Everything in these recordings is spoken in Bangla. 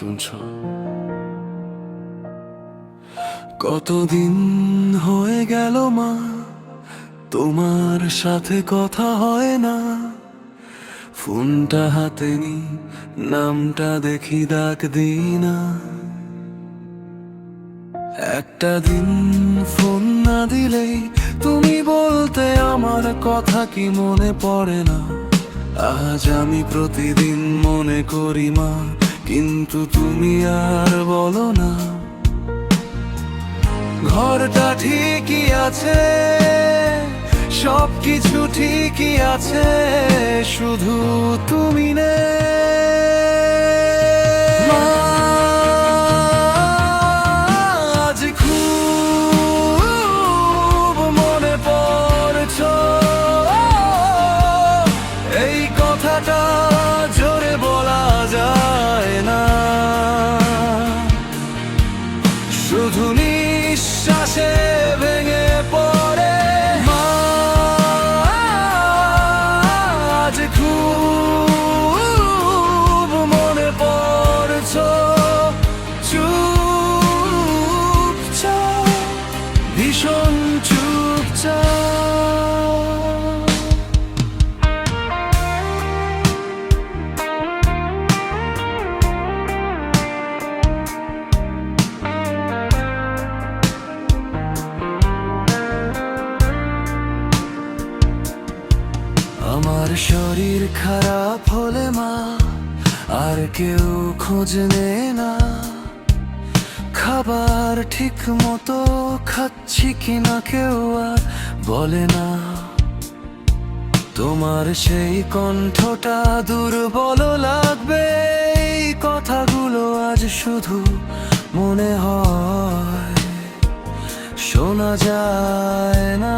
শুনছো? কতদিন হয়ে গেল মা, তোমার সাথে কথা হয় না। ফোনটা হাতে নি, নামটা দেখি ডাক দিই না। একটা দিন ফোন না দিলেই তুমি বলতে আমার কথা কি মনে পড়ে না। আজ আমি প্রতিদিন মনে করি মা, কিন্তু তুমি আর বলো না। ঘরটা ঠিকই আছে, সবকিছু ঠিকই আছে, শুধু তুমি নেই মা। আজ খুব মনে পড়ছো, এই কথাটা জোরে বলা যায় না। শুধু নিঃশ্বাসে ভেঙে পড়ে মা। আজ খুব মনে পড়ছো, চুপচাপ, ভীষণ চুপচাপ। আমার শরীর খারাপ হলে মা আর কেউ খোঁজ নেয় না। খাবার ঠিক মতো খাচ্ছি কিনা কেউ আর বলে না। তোমার সেই কণ্ঠটা দুর্বল লাগবে, এই কথাগুলো আজ শুধু মনে হয়, শোনা যায় না।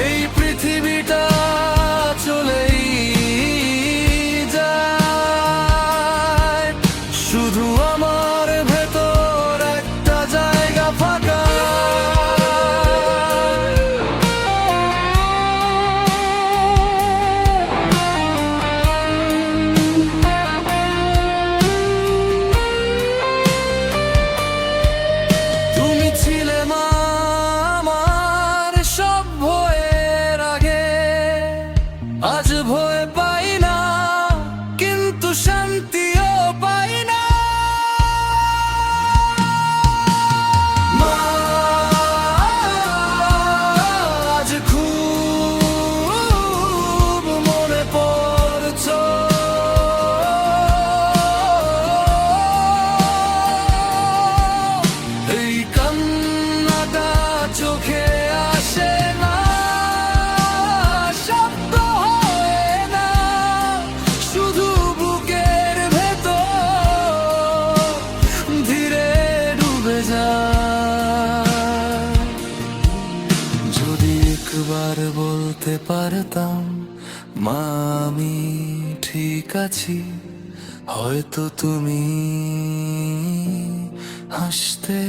এই পৃথিবীটা চলেই যায়, শুধু আমার ভেতর একটা জায়গা ফাঁকা। তুমি ছিলে মা আমার সব ভয়ের আগে, আজ ভয় পাই না, কিন্তু শান্তিও পাই না। মা আজ খুব মনে পড়ছো, এই কান্নাটা চোখে আসে না, শব্দ হয় না, শুধু বুকের ভেতর ধীরে ডুবে যায়। যদি একবার বলতে পারতাম মা আমি ঠিক আছি, হয়তো তুমি হাসতে